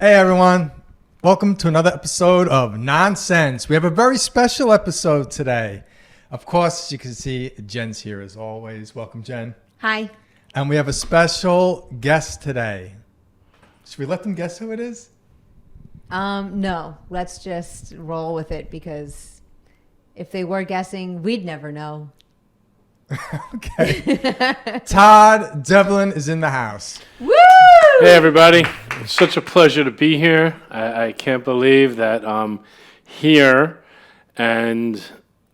Hey everyone, welcome to another episode of Nonsense. We have a very special episode today. Of course, as you can see, Jen's here as always. Welcome, Jen. Hi. And we have a special guest today. Should we let them guess who it is? No, let's just roll with it because if they were guessing, we'd never know. Okay. Todd Devlin is in the house. Woo! Hey everybody, it's such a pleasure to be here. I can't believe that I'm here and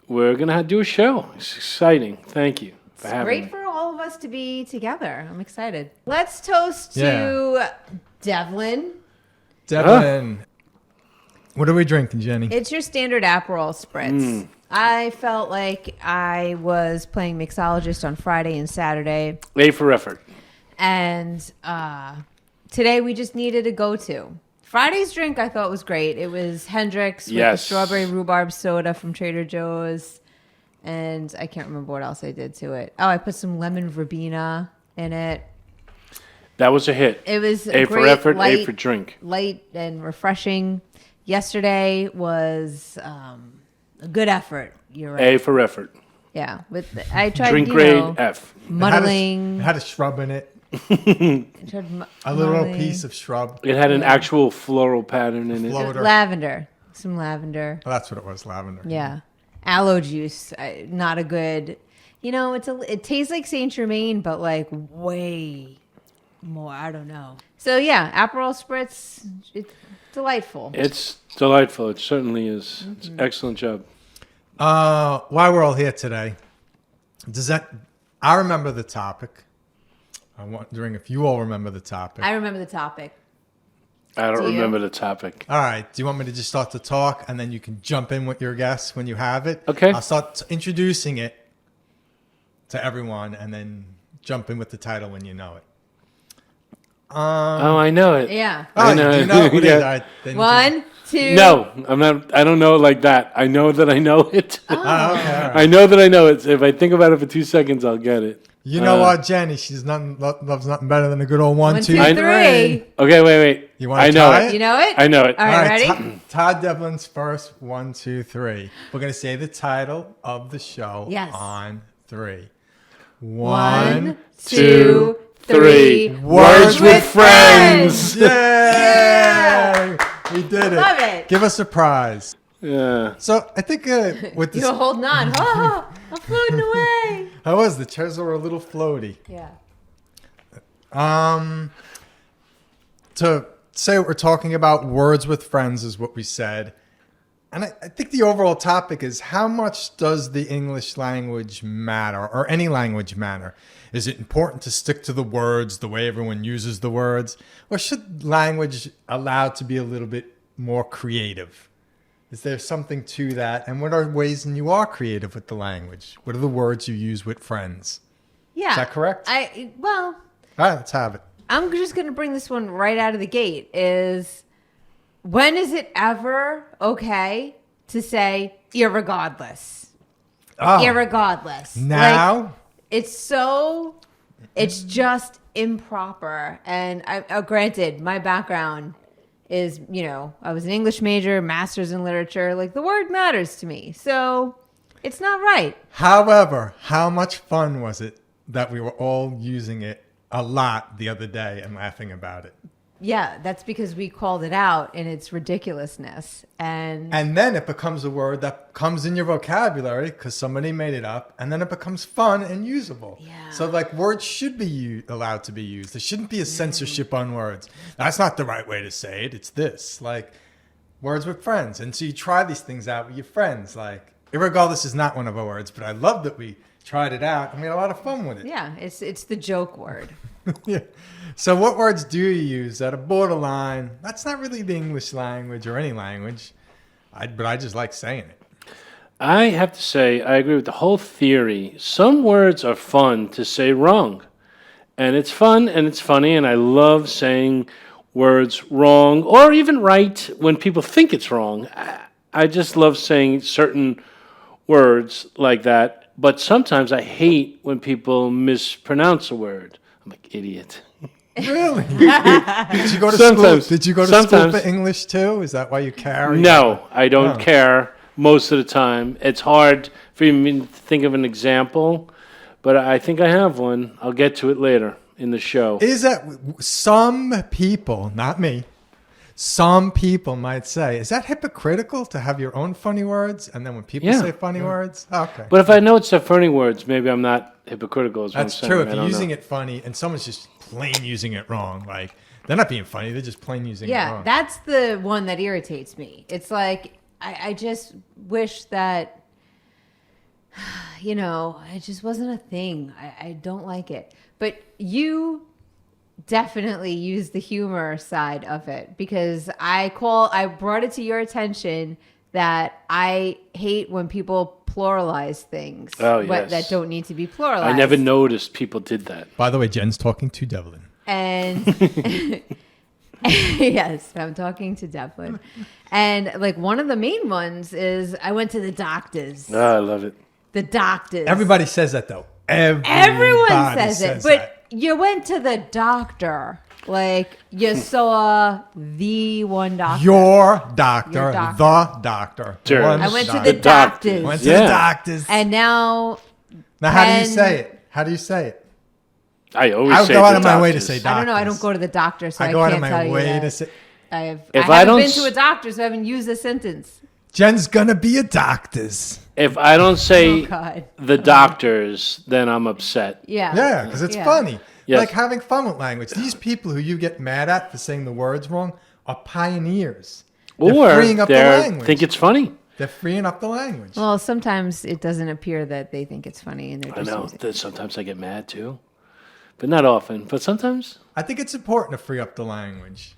we're going to do a show. It's exciting. Thank you for having me. Great for all of us to be together. I'm excited. Let's toast to Devlin. Devlin. What are we drinking, Jenny? It's your standard Aperol Spritz. I felt like I was playing mixologist on Friday and Saturday. A for effort. And today we just needed a go-to. Friday's drink I thought was great. It was Hendrick's with the strawberry rhubarb soda from Trader Joe's. And I can't remember what else I did to it. Oh, I put some lemon verbena in it. That was a hit. It was A for effort, A for drink. Light and refreshing. Yesterday was a good effort. You're right. A for effort. Yeah. I tried, Drink grade F. muddling. It had a shrub in it. A little muddling. piece of shrub. It had an actual floral pattern in it. Floater. Lavender. Some lavender. Oh, that's what it was, lavender. Yeah. Aloe juice. Not a good... You know, it tastes like Saint Germain, but like way more. I don't know. So yeah, Aperol Spritz. It's delightful. It's delightful. It certainly is. It's an excellent job. While we're all here today, I remember the topic. I'm wondering if you all remember the topic. I remember the topic. I don't Do you? remember the topic. All right. Do you want me to just start to talk and then you can jump in with your guess when you have it? Okay. I'll start introducing it to everyone and then jump in with the title when you know it. Oh, I know it. Yeah. Oh, I know do you it. know what it is? Yeah. All right, then 1, 2. No, I'm not. I don't know it like that. I know that I know it. Oh, okay. All right. I know that I know it. If I think about it for 2 seconds, I'll get it. You know what, Jenny? She's loves nothing better than a good old 1, 2, 3. 1, 2, 3. Okay, wait. You want I to know try it. You know it? I know it. All right, ready? Todd Devlin's first. 1, 2, 3. We're gonna say the title of the show. Yes. On 3. 1, 2, 3. Words with friends. Yay! We did it. Love it. Give us a prize. Yeah. So I think with this, You're holding on. Oh, I'm floating away. how was the chairs were a little floaty. Yeah. To say what we're talking about, words with friends is what we said. And I think the overall topic is how much does the English language matter or any language matter? Is it important to stick to the words the way everyone uses the words? Or should language allowed to be a little bit more creative? Is there something to that? And what are ways when you are creative with the language? What are the words you use with friends? Yeah. Is that correct? Well, All right, let's have it. I'm just going to bring this one right out of the gate is when is it ever okay to say irregardless? Oh, Irregardless. now? Like, it's just improper. And granted, my background is, I was an English major, master's in literature. Like the word matters to me. So it's not right. However, how much fun was it that we were all using it a lot the other day and laughing about it? Yeah, that's because we called it out in its ridiculousness. And then it becomes a word that comes in your vocabulary because somebody made it up, and then it becomes fun and usable. Yeah. So like words should be allowed to be used. There shouldn't be a censorship on words. That's not the right way to say it. It's this, like words with friends. And so you try these things out with your friends. Like irregardless is not one of our words, but I love that we tried it out and we had a lot of fun with it. yeah, it's the joke word. Yeah. So what words do you use that are borderline? That's not really the English language or any language, but I just like saying it. I have to say, I agree with the whole theory. Some words are fun to say wrong. And it's fun and it's funny, and I love saying words wrong or even right when people think it's wrong. I just love saying certain words like that. But sometimes I hate when people mispronounce a word. I'm like, idiot. Really? Did you go to Sometimes. school? Did you go to school Sometimes. for English too? Is that why you carry? No, I don't Oh. care most of the time. It's hard for me to think of an example, but I think I have one. I'll get to it later in the show. Is that some people, not me, some people might say, is that hypocritical to have your own funny words? And then when people Yeah. say funny words, okay. But if I know it's the funny words, maybe I'm not hypocritical. Is what That's I'm saying. true. If I you're don't using know. it funny and someone's just plain using it wrong, like they're not being funny, they're just plain using it Yeah, wrong. that's the one that irritates me. It's like I just wish that it just wasn't a thing. I don't like it. But you definitely use the humor side of it because I brought it to your attention that I hate when people pluralize things that don't need to be pluralized. I never noticed people did that. By the way, Jen's talking to Devlin. And yes, I'm talking to Devlin. And like one of the main ones is I went to the doctors. Oh, I love it. The doctors. Everybody says that though. Everyone Everybody says it. that. But you went to the doctor. Like you saw the one doctor. Your doctor, Your doctor. the doctor. Sure. One I went to doctor. the doctors. Went to Yeah. the doctors. And now Now, how do you and- say it? How do you say it? I always I'll say go out the of my way to doctors. say I don't know. I doctors. don't go to the doctor, so I, I go out can't of tell my you way that. to say. I If haven't I don't been s- to a doctor, so I haven't used the sentence. Jen's gonna be a doctor's. If I don't say Oh, God. the doctors, then I'm upset. Yeah. Yeah, because it's Yeah. funny. Yes. Like having fun with language. These people who you get mad at for saying the words wrong are pioneers. They're Or freeing up the they language. think it's funny. They're freeing up the language. Well, sometimes it doesn't appear that they think it's funny, and they're I just know using it. that sometimes I get mad too, but not often. But sometimes. I think it's important to free up the language.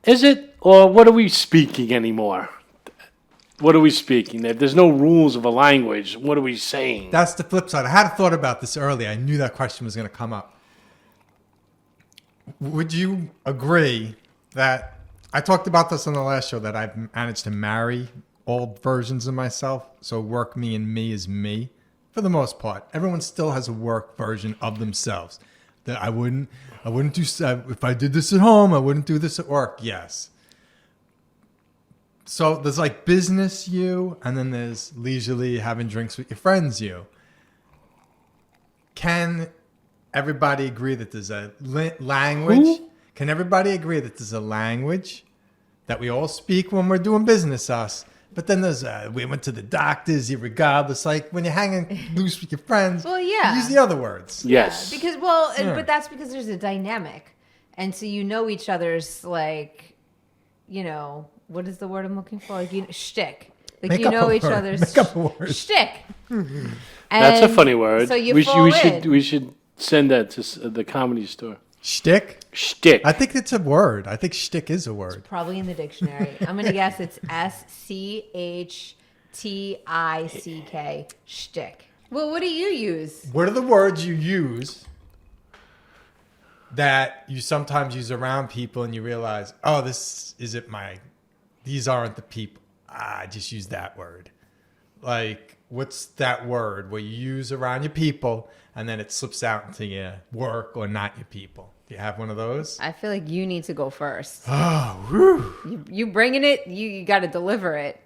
Is it? Or what are we speaking anymore? What are we speaking? If there's no rules of a language, what are we saying? That's the flip side. I had a thought about this earlier. I knew that question was going to come up. Would you agree that I talked about this on the last show that I've managed to marry old versions of myself? So work me and me is me for the most part. Everyone still has a work version of themselves. That I wouldn't do if I did this at home. I wouldn't do this at work. Yes. So there's like business you, and then there's leisurely having drinks with your friends you. Can everybody agree that there's a language? Who? Can everybody agree that there's a language that we all speak when we're doing business us? But then there's we went to the doctors, regardless. Like when you're hanging loose with your friends, Well, yeah. use the other words. Yes. Because but that's because there's a dynamic, and so you know each other's what is the word I'm looking for? Like shtick. Like Make you up know a each word. other's Make up a word. shtick. That's a And funny word. So you we fall should in. we should send that to the comedy store. Shtick. Shtick. I think it's a word. I think shtick is a word. Probably in the dictionary. I'm gonna guess it's SCHTICK. Shtick. Well, what do you use? What are the words you use that you sometimes use around people and you realize, oh, these aren't the people. I just use that word. Like, what's that word where you use around your people and then it slips out into your work or not your people? Do you have one of those? I feel like you need to go first. Oh, whew. You bringing it, you got to deliver it.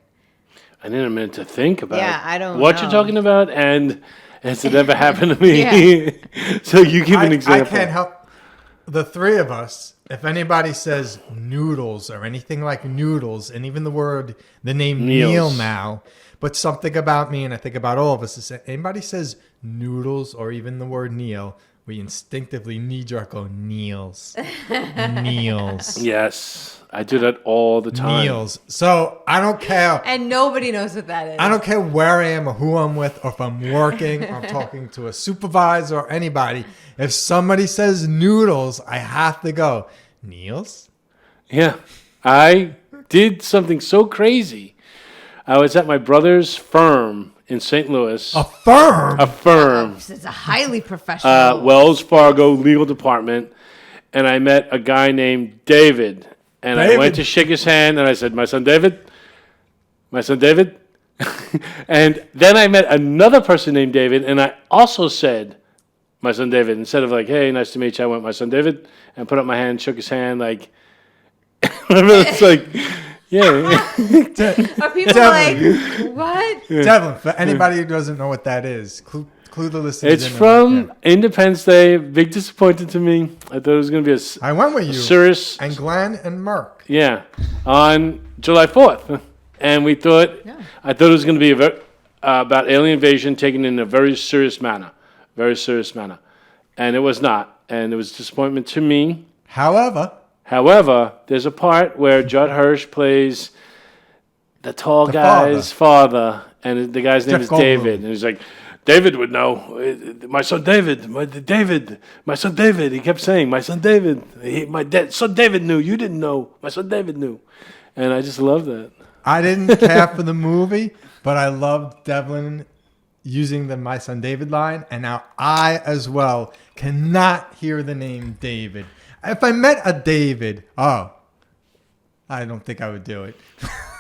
I need a minute to think about Yeah, I don't what know. you're talking about, and has it ever happened to me? Yeah. So you give an example. I can't help the three of us. If anybody says noodles or anything like noodles, and even the name Meals. Neil now, but something about me, and I think about all of us, is that anybody says noodles or even the word Neil, we instinctively knee-jerk go, Neils. Neils. Yes, I do that all the time. Meals. So I don't care. And nobody knows what that is. I don't care where I am or who I'm with or if I'm working or I'm talking to a supervisor or anybody. If somebody says noodles, I have to go, Neils? Yeah, I did something so crazy. I was at my brother's firm in St. Louis. A firm? A firm. It's a highly professional. Wells Fargo legal department, and I met a guy named David, and I went David. to shake his hand, and I said, my son David, and then I met another person named David, and I also said, my son David. Instead of like, hey, nice to meet you, I went, my son David, and put up my hand, shook his hand, like, it's like, yeah. Are people like, what? Devlin, for anybody who doesn't know what that is, clue the listeners. It's from Independence Day. Big disappointment to me. I thought it was going to be I went with you. serious. And Glenn and Merck. Yeah, on July 4th. And we thought, I thought it was going to be about alien invasion taken in a very serious manner. Very serious manner. And it was not. And it was a disappointment to me. However, there's a part where Judd Hirsch plays the tall guy's father. And the guy's name is David. And he's like, David would know. My son David. My son David. He kept saying, my son David. Son David knew. You didn't know. My son David knew. And I just love that. I didn't care for the movie, but I loved Devlin using the My Son David line. And now I, as well, cannot hear the name David. If I met a David, I don't think I would do it.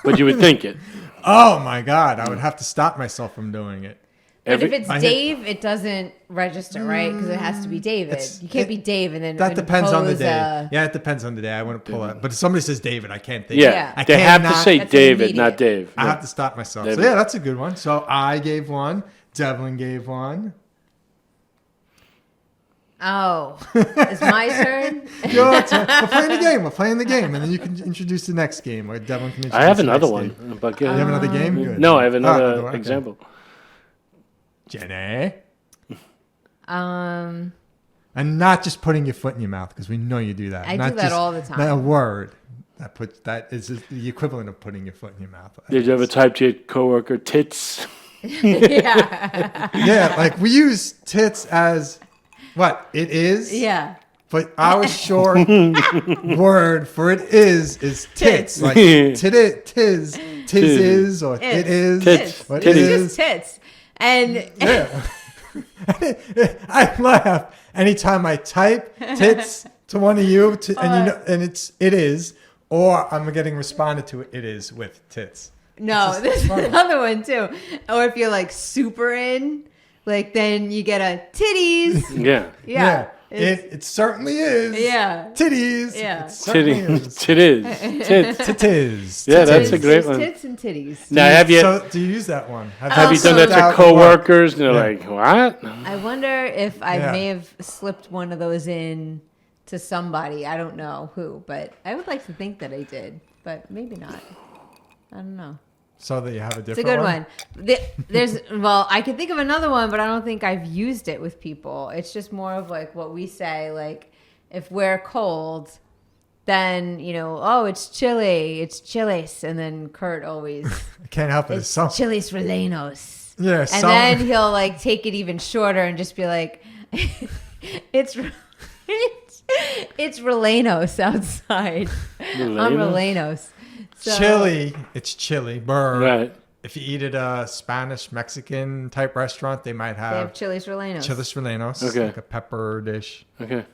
But you would think it. Oh, my God. I would have to stop myself from doing it. But if it's Dave, it doesn't register, right? Because it has to be David. You can't be Dave and then that depends on the day. Yeah, it depends on the day. I want to pull it. But if somebody says David, I can't think. Yeah, I they have to say That's David, immediate. not Dave. I have to stop myself. David. So yeah, that's a good one. So I gave one. Devlin gave one. Oh, it's my turn? Your turn. We're playing the game. And then you can introduce the next game. Or Devlin can introduce I have the another next one. game. But You have another game? Good. No, I have another okay. example. Jenny. Um, And not just putting your foot in your mouth, because we know you do that. I not do that just all the time. A word that is the equivalent of putting your foot in your mouth. Did you ever type to your coworker tits? yeah. Yeah, like we use tits as what it is. Yeah. But our short word for it is tits. Tits. Like tis is, or it is. Tits. What It's is. just tits. And Yeah. I laugh anytime I type tits to one of you, and it is, or I'm getting responded to it is with tits. no, there's another one too. Or if you're like super in, like then you get a titties. Yeah. Yeah. It certainly is. Yeah. Titties. Yeah. It certainly is. Tits. Tits. Yeah, that's a great There's one. Tits and titties. Now, have you So do you use that one? have you done that to coworkers? And they're like, what? I wonder if I Yeah. may have slipped one of those in to somebody. I don't know who, but I would like to think that I did, but maybe not. I don't know. So that you have a different It's a good one. I can think of another one, but I don't think I've used it with people. It's just more of like what we say, like if we're cold, then, it's chilly, it's chilis. And then Kurt always, I can't help it. it's chilis rellenos. Yeah, And then he'll like take it even shorter and just be like, it's rellenos outside. I'm rellenos. So, chili. It's chili. Burr. Right. If you eat at a Spanish, Mexican type restaurant, they might They have have chilis rellenos. chiles rellenos, Okay. like a pepper dish. Okay.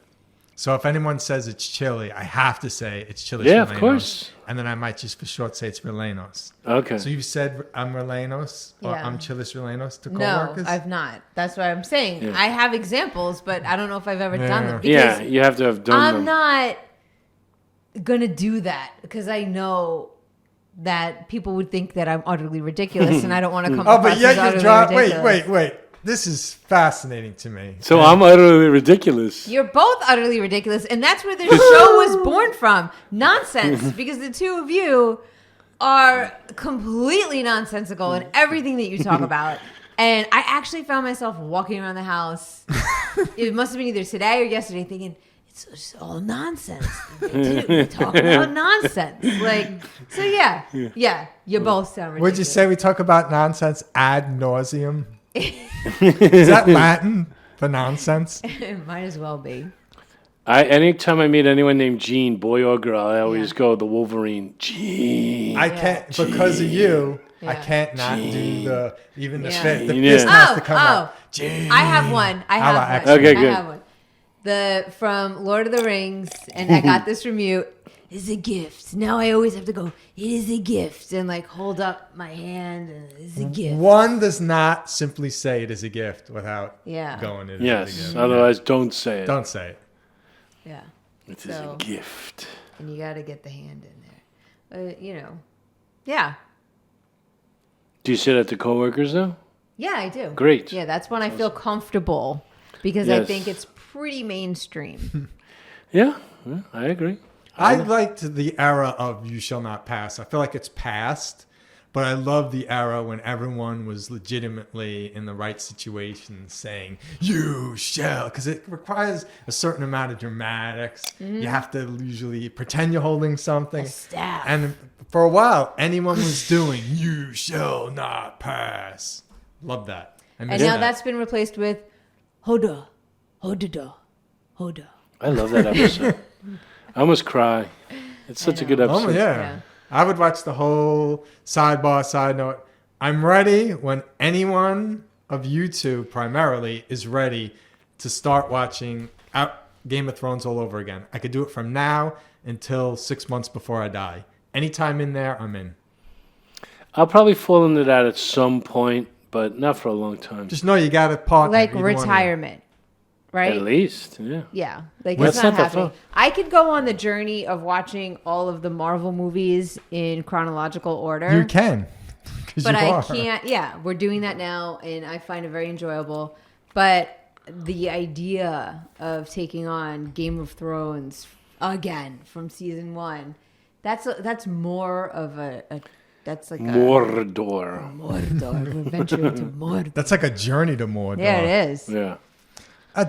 So if anyone says it's chili, I have to say it's chiles Yeah, rellenos. of course. And then I might just for short say it's rellenos. Okay. So you've said I'm rellenos or Yeah. I'm chiles rellenos to No, coworkers? I've not. That's what I'm saying. Yeah. I have examples, but I don't know if I've ever done them. Yeah, Because you have to have done I'm them. not going to do that because I know that people would think that I'm utterly ridiculous and I don't want to come Oh, across but yet as you utterly drop. ridiculous. Wait. This is fascinating to me. So I'm utterly ridiculous. You're both utterly ridiculous, and that's where the show was born from. Nonsense, because the two of you are completely nonsensical in everything that you talk about. And I actually found myself walking around the house. It must have been either today or yesterday thinking, it's all nonsense. They talk about nonsense. You both sound ridiculous. Would you say we talk about nonsense ad nauseum? Is that Latin for nonsense? It might as well be. Anytime I meet anyone named Gene, boy or girl, I always go the Wolverine. Gene. I can't because of you. I Yeah. can't not do the Yeah. fist. The Yeah. fist has to come out. Gene. I have one. Okay, I good. have one. From Lord of the Rings, and I got this from you. it's a gift. Now I always have to go, it is a gift, and like hold up my hand, and it's a gift. One does not simply say it is a gift without going, it is a Yes. gift. Otherwise, don't say it. Don't say it. Yeah. It is a gift. And you got to get the hand in there. Yeah. Do you say that to coworkers though? Yeah, I do. Great. Yeah, that's when I feel comfortable because I Yes. think it's pretty mainstream. Yeah, I agree. I liked the era of "You shall not pass." I feel like it's past, but I love the era when everyone was legitimately in the right situation saying "You shall," because it requires a certain amount of dramatics. You have to usually pretend you're holding something. A staff. And for a while, anyone was doing "You shall not pass." Love that. And now that's been replaced with Hoda, Hodada, Hoda. I love that episode. I almost cry. It's such a good episode. Oh, yeah. I would watch the whole sidebar, side note. I'm ready when anyone of you two primarily is ready to start watching Game of Thrones all over again. I could do it from now until 6 months before I die. Anytime in there, I'm in. I'll probably fall into that at some point, but not for a long time. Just know you got a partner. Like either one of you. retirement, right? At least, yeah. Yeah, like Well, it's that's not not that happening. far. I could go on the journey of watching all of the Marvel movies in chronological order. You can. 'Cause But you I are. can't. Yeah, we're doing that now, and I find it very enjoyable. But the idea of taking on Game of Thrones again from season 1, that's more of a that's like Mordor. Mordor. We're venturing to Mordor. That's like a journey to Mordor. Yeah, it is. Yeah.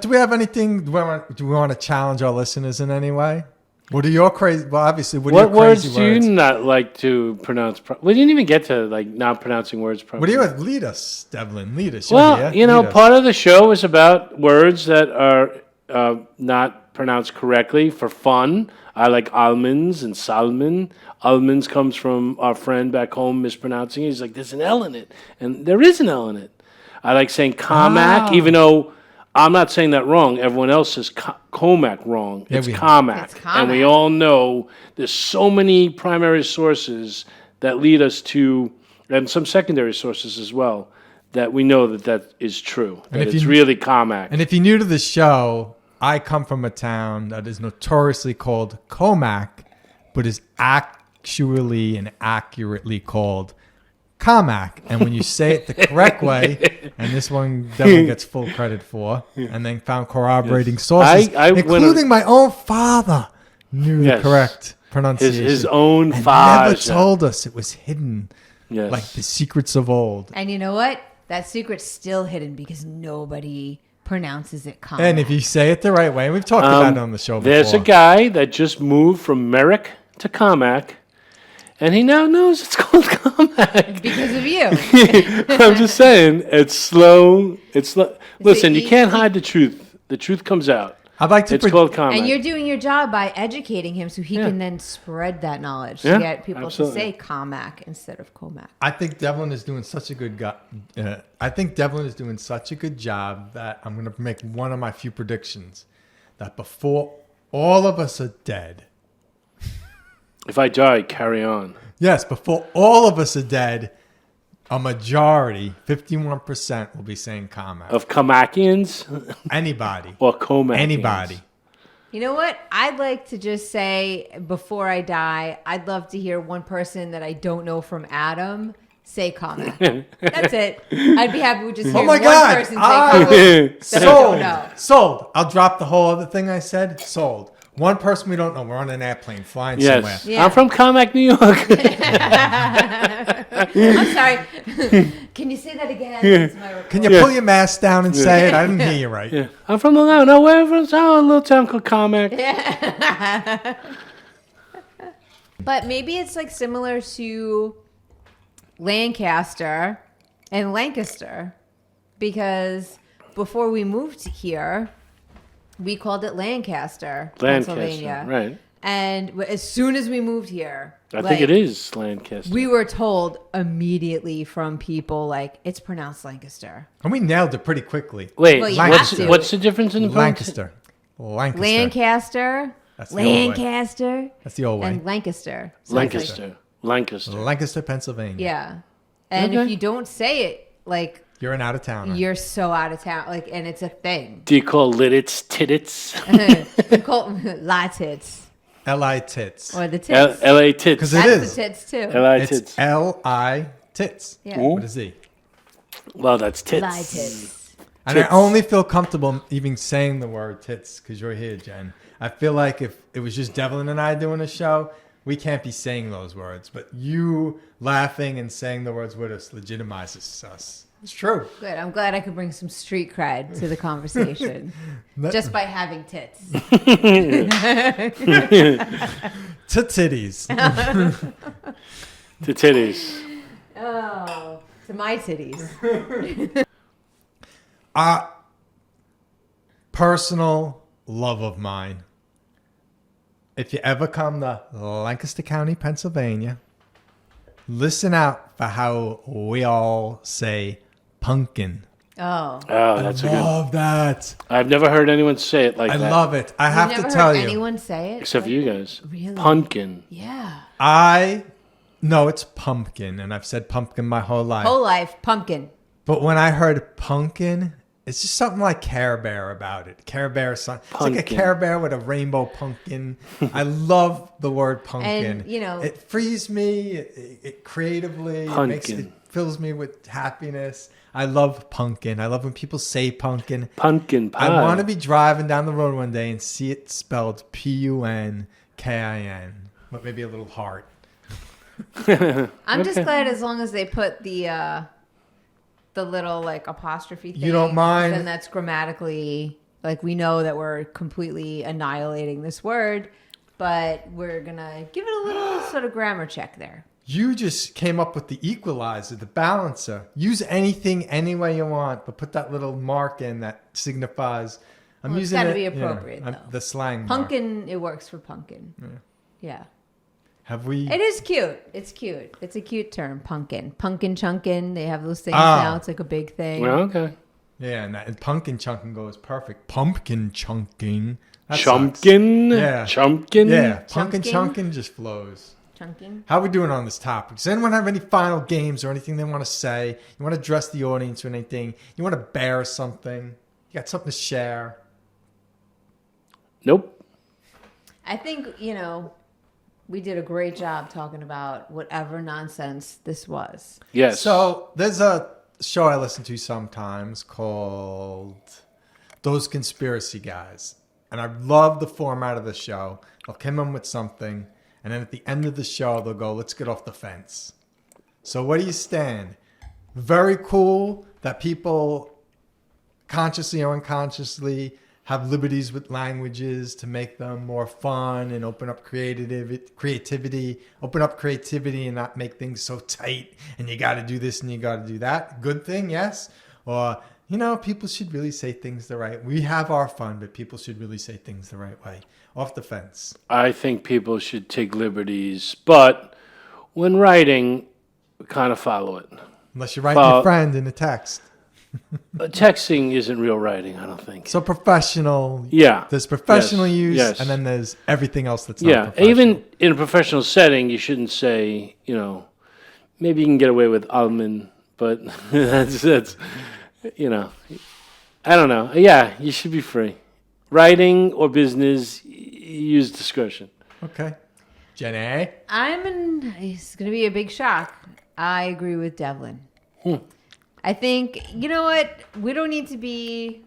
Do we have anything? Do we want to challenge our listeners in any way? What are your crazy? Well, obviously, what are What your crazy words do words? you not like to pronounce? We didn't even get to like not pronouncing words What properly. do you lead us, Devlin? Lead us. You're Well, here. you know, Lead us. part of the show is about words that are not pronounced correctly for fun. I like almonds and salmon. Almonds comes from our friend back home mispronouncing it. He's like, there's an L in it. And there is an L in it. I like saying Comac, even though I'm not saying that wrong. Everyone else says Comac wrong. Yeah, it's we- Comac. It's And we Comac. all know there's so many primary sources that lead us to, and some secondary sources as well, that we know that is true. And That if it's you- really Comac. And if you're new to the show, I come from a town that is notoriously called Comac, but is actually and accurately called Comac. And when you say it the correct way, and this one definitely gets full credit for, and then found corroborating sources, I went including my own father, knew the Yes. correct pronunciation. His own and father. never told us it was hidden, Yes. like the secrets of old. And you know what? That secret's still hidden because nobody pronounces it Comac. And if you say it the right way, and we've talked about it on the show before. There's a guy that just moved from Merrick to Comac, and he now knows it's called Comac. because of you. I'm just saying, it's slow. It's slow. Listen, you he- can't hide the truth. The truth comes out. I'd like to It's called Comac. And you're doing your job by educating him so he can then spread that knowledge Yeah, to get people absolutely. to say Comac instead of Comac. I think Devlin is doing such a good I think Devlin is doing such a good job that I'm going to make one of my few predictions that before all of us are dead, If I die, carry on. yes, before all of us are dead, a majority, 51%, will be saying Comac. Of Comacians Anybody. or Comacians? Anybody. You know what? I'd like to just say before I die, I'd love to hear one person that I don't know from Adam say Comac. That's it. I'd be happy with just hearing Oh my one God. person say I Comac. will- That I don't know. Sold. I'll drop the whole other thing I said. Sold. One person we don't know. We're on an airplane flying somewhere. Yes. Yeah. I'm from Comac, New York. I'm sorry. Can you say that again? It's my report. Can you pull your mask down and say it? I didn't hear you right. Yeah. I'm from Long Island. No, where from? Oh, a little town called Comac. But maybe it's like similar to Lancaster and Lancaster, because before we moved here, we called it Lancaster, Pennsylvania. right. And as soon as we moved here, I think it is Lancaster. We were told immediately from people like it's pronounced Lancaster. And we nailed it pretty quickly. Wait, Well, you have to. what's the difference in the Lancaster. Lancaster. Lancaster That's the old way. Lancaster. That's the old way. And Lancaster. Lancaster. Pennsylvania. Yeah. And Okay. if you don't say it, like, You're an out of towner. you're so out of town. Like, and it's a thing. Do you call liddits titits? Lie tits. L.I. tits. Or the tits. L.A. tits. Because it That's is. the tits, too. L.I. It's tits. L.I. tits. Yeah. With a Z. Well, that's tits. Lie tits. And I Tits. only feel comfortable even saying the word tits because you're here, Jen. I feel like if it was just Devlin and I doing a show, we can't be saying those words. But you laughing and saying the words with us legitimizes us. It's true. Good. I'm glad I could bring some street cred to the conversation just by having tits. To titties. The titties. Oh, to my titties. Personal love of mine. If you ever come to Lancaster County, Pennsylvania, listen out for how we all say pumpkin. Oh. Oh, that's a good. Love that. I've never heard anyone say it like I that. love it. I have You've to never tell heard you. anyone say it? Except for you guys. Really? Pumpkin. Yeah. No, it's pumpkin, and I've said pumpkin my whole life. Whole life, pumpkin. But when I heard pumpkin, it's just something like Care Bear about it. Care Bear, it's like a Pumpkin. Care Bear with a rainbow pumpkin. I love the word pumpkin. And, you know- it frees me. It creatively Pumpkin. it fills me with happiness. I love pumpkin. I love when people say pumpkin. Pumpkin pie. I want to be driving down the road one day and see it spelled Punkin, with maybe a little heart. I'm just glad as long as they put the little like apostrophe thing. You don't mind? Then that's grammatically like we know that we're completely annihilating this word, but we're gonna give it a little sort of grammar check there. You just came up with the equalizer, the balancer. Use anything any way you want, but put that little mark in that signifies. I'm Well, it's using gotta it, be you know, appropriate, though. the slang mark. Pumpkin, it works for pumpkin. Yeah. Have we? It is cute. It's cute. It's a cute term, pumpkin. Pumpkin chunkin. They have those things Ah. now. It's like a big thing. Well, okay. Yeah, and pumpkin chunking goes perfect. Pumpkin chunking. That sucks. Chumpkin. Yeah. Chumpkin. Yeah, pumpkin Chunking? chunking just flows. Chunking. How are we doing on this topic? Does anyone have any final games or anything they want to say? You want to address the audience with anything? You want to bear something? You got something to share? Nope. I think, we did a great job talking about whatever nonsense this was. Yes. So there's a show I listen to sometimes called Those Conspiracy Guys. And I love the format of the show. They'll come in with something, and then at the end of the show, they'll go, let's get off the fence. So where do you stand? Very cool that people consciously or unconsciously have liberties with languages to make them more fun and open up creativity and not make things so tight and you got to do this and you got to do that. Good thing, yes. Or, people should really say things the right way. We have our fun, but people should really say things the right way. Off the fence. I think people should take liberties, but when writing, kind of follow it. Unless you're writing your friend in a text. Texting isn't real writing, I don't think. So professional. Yeah. There's professional Yes. use, Yes. and then there's everything else that's not Yeah, professional. even in a professional setting, you shouldn't say, maybe you can get away with almond, but that's I don't know. Yeah, you should be free. Writing or business, use discretion. Okay. Jenny? It's going to be a big shock. I agree with Devlin. I think, you know what? We don't need to be,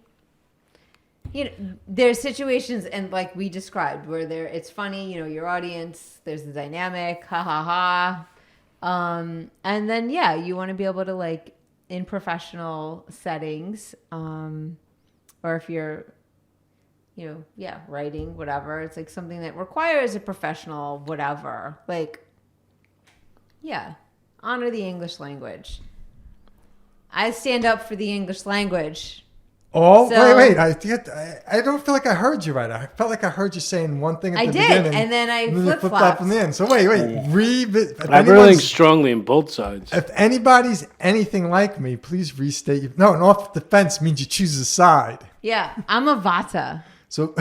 there's situations and like we described where it's funny, your audience, there's the dynamic, ha ha ha. And then, yeah, you want to be able to like in professional settings, or if you're, writing, whatever, it's like something that requires a professional, whatever, like, yeah, honor the English language. I stand up for the English language. Oh, So- wait. I don't feel like I heard you right. I felt like I heard you saying one thing at I the did, beginning. and then I you flipped flip-flopped. in the end. So wait. I really think strongly in both sides. If anybody's anything like me, please restate your... No, and off the fence means you choose a side. Yeah, I'm a Vata. So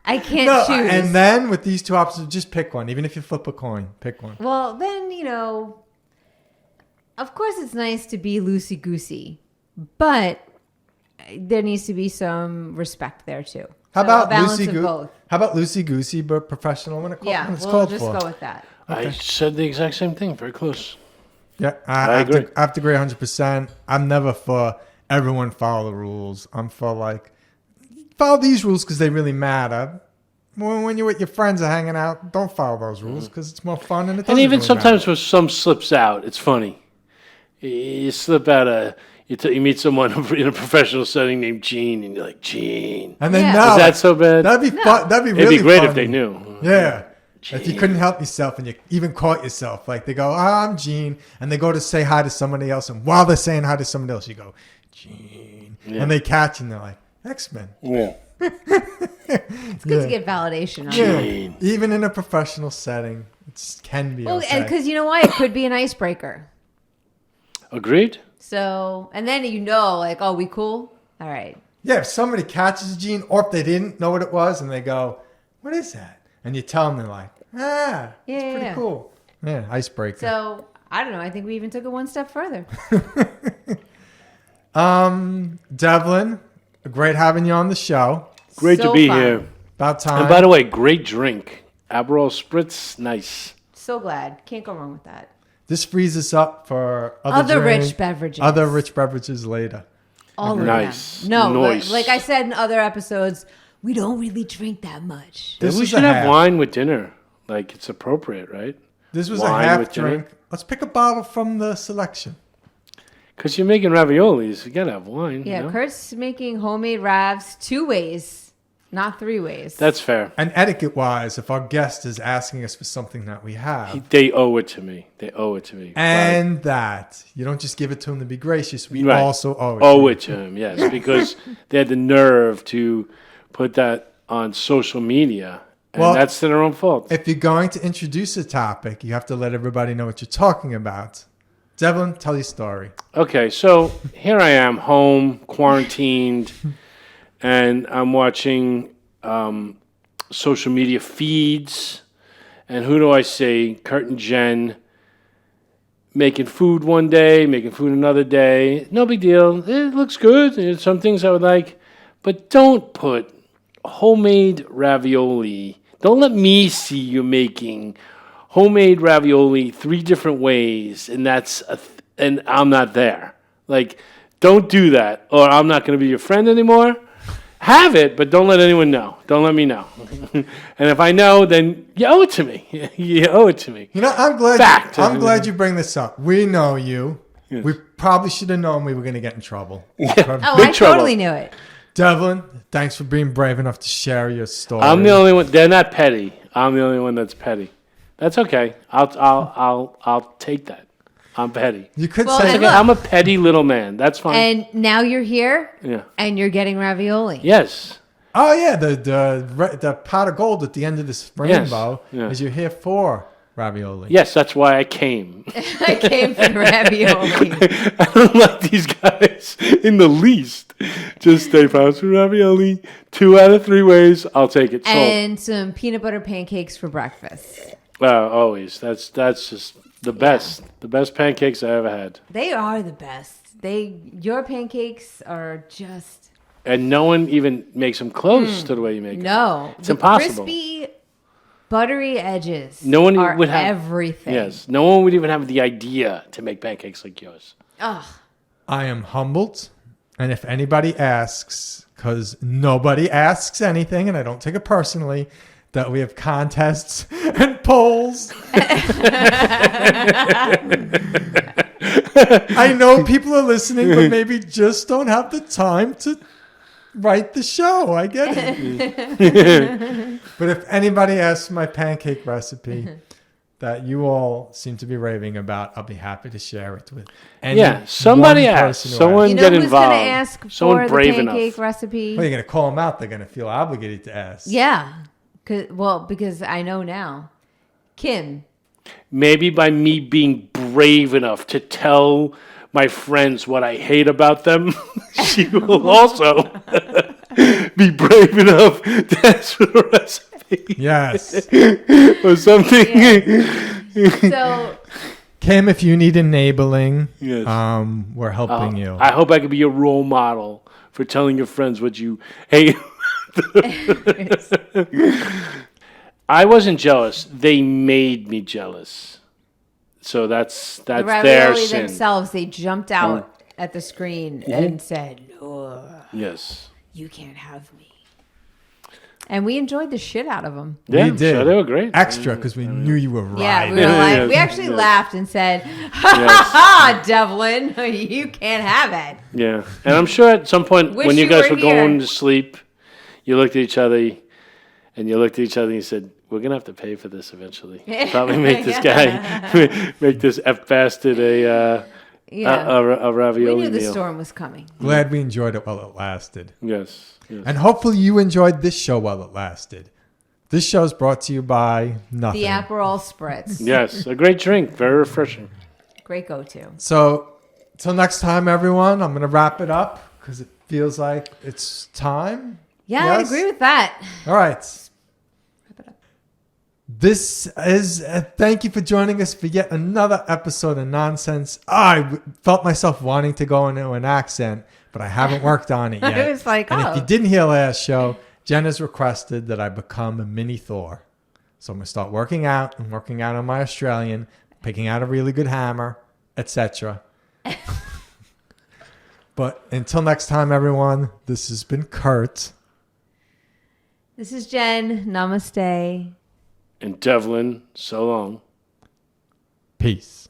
I can't choose. And then with these two options, just pick one. Even if you flip a coin, pick one. Well, then, of course it's nice to be loosey-goosey, but there needs to be some respect there too. How about loosey goosey but professional when Yeah, it's we'll called just for? go with that. I said the exact same thing. Very close. Yeah, I agree. I have to agree 100%. I'm never for everyone follow the rules. I'm for follow these rules because they really matter. When you're with your friends and hanging out, don't follow those rules because it's more fun and it doesn't. And even really sometimes matter. when some slips out, it's funny. You slip out you meet someone in a professional setting named Gene, and you're like, Gene. And then Yeah. no, Is that so bad? that'd be fun. That'd be really It'd be great funny. if they knew. Yeah. If you couldn't help yourself and you even caught yourself, like they go, I'm Gene, and they go to say hi to somebody else, and while they're saying hi to somebody else, you go, Gene, and they catch and they're like, X-Men. Yeah. It's good to get validation on Yeah. that. Even in a professional setting, it can be Well, okay. because you know why? It could be an icebreaker. Agreed? So, and then oh, we cool? All right. Yeah, if somebody catches Gene, or if they didn't know what it was, and they go, what is that? And you tell them, they're like, it's pretty cool. Yeah, icebreaker. So, I don't know. I think we even took it one step further. Devlin, great having you on the show. Great So to be fun. here. About time. And by the way, great drink. Aperol Spritz, nice. So glad. Can't go wrong with that. This frees us up for Other drink- rich beverages. Other rich beverages later. All of Nice. them. No, Nice. like I said in other episodes, we don't really drink that much. This we was should a have half. wine with dinner. Like, it's appropriate, right? This was Wine a half with dinner? drink. Let's pick a bottle from the selection. Because you're making raviolis. You got to have wine. Yeah, you know? Kurt's making homemade ravs 2 ways, not 3 ways. That's fair. And etiquette-wise, if our guest is asking us for something that we have, They owe it to me. They owe it to me. and that you don't just give it to him to be gracious, we Right. also owe it. Owe to it to him, yes. Because they had the nerve to put that on social media. And Well, that's to their own fault. If you're going to introduce a topic, you have to let everybody know what you're talking about. Devlin, tell your story. Okay, so here I am, home, quarantined, and I'm watching social media feeds. And who do I see? Kurt and Jen making food one day, making food another day. No big deal. It looks good. There's some things I would like. But don't put homemade ravioli. Don't let me see you making homemade ravioli 3 different ways, and and I'm not there. Like, don't do that, or I'm not going to be your friend anymore. Have it, but don't let anyone know. Don't let me know. And if I know, then you owe it to me. You owe it to me. You know, I'm glad. Fact. I'm glad you bring this up. We know you. Yes. We probably should have known we were going to get in trouble. Oh, Big I trouble. totally knew it. Devlin, thanks for being brave enough to share your story. I'm the only one. They're not petty. I'm the only one that's petty. That's okay. I'll take that. I'm petty. You could Well, say and Okay, I'm a petty little man. That's fine. And now you're here, Yeah. and you're getting ravioli. Yes. oh yeah, the pot of gold at the end of this rainbow Yeah. is you're here for ravioli. Yes, that's why I came. I came for the ravioli. I don't like these guys in the least. Just stay pounds for ravioli. 2 out of 3 ways. I'll take it. Sold. And some peanut butter pancakes for breakfast. Always. That's just the best. The best pancakes I ever had. They are the best. Your pancakes are just And no one even makes them close to the way you make them. no. It's the impossible. Crispy, buttery edges. No one are would have everything. Yes. No one would even have the idea to make pancakes like yours. Ugh. I am humbled, and if anybody asks, because nobody asks anything, and I don't take it personally, that we have contests and polls. I know people are listening, but maybe just don't have the time to write the show. I get it. But if anybody asks my pancake recipe that you all seem to be raving about, I'll be happy to share it with any somebody one ask. person who Someone You know get who's involved. going to ask Someone for the brave pancake enough. recipe? Well, you're going to call them out. They're going to feel obligated to ask. Yeah. Because I know now. Kim. Maybe by me being brave enough to tell my friends what I hate about them, she will also. be brave enough to ask for the recipe. Yes. Or something. Yeah. So, Kim, if you need enabling, Yes. we're helping you. I hope I can be a role model for telling your friends what you hate. I wasn't jealous. They made me jealous. So that's the their ravioli sin. themselves, they jumped out at the screen and said, "No, Yes. you can't have me." And we enjoyed the shit out of them. Yeah, we did. So they were great. Extra, because we knew you were right. Yeah, we were like, Yes, we actually yes. laughed and said, "Ha, Devlin, you can't have it." Yeah. And I'm sure at some point Wish when you you guys were were going here. to sleep, you looked at each other and you said, we're going to have to pay for this eventually. Probably make this guy, make this F-bastard a We ravioli knew the meal. storm was coming. Glad we enjoyed it while it lasted. Yes. And hopefully you enjoyed this show while it lasted. This show is brought to you by nothing. The Aperol Spritz. Yes. A great drink. Very refreshing. Great go-to. So, till next time, everyone, I'm going to wrap it up because it feels like it's time. Yeah, I Yes? agree with that. All right. Wrap it up. This is thank you for joining us for yet another episode of Nonsense. I felt myself wanting to go into an accent, but I haven't worked on it yet. I was like, and oh. if you didn't hear last show, Jen has requested that I become a mini Thor. So I'm going to start working out and working out on my Australian, picking out a really good hammer, etc. But until next time, everyone, this has been Kurt. This is Jen. Namaste. And Devlin, so long. Peace.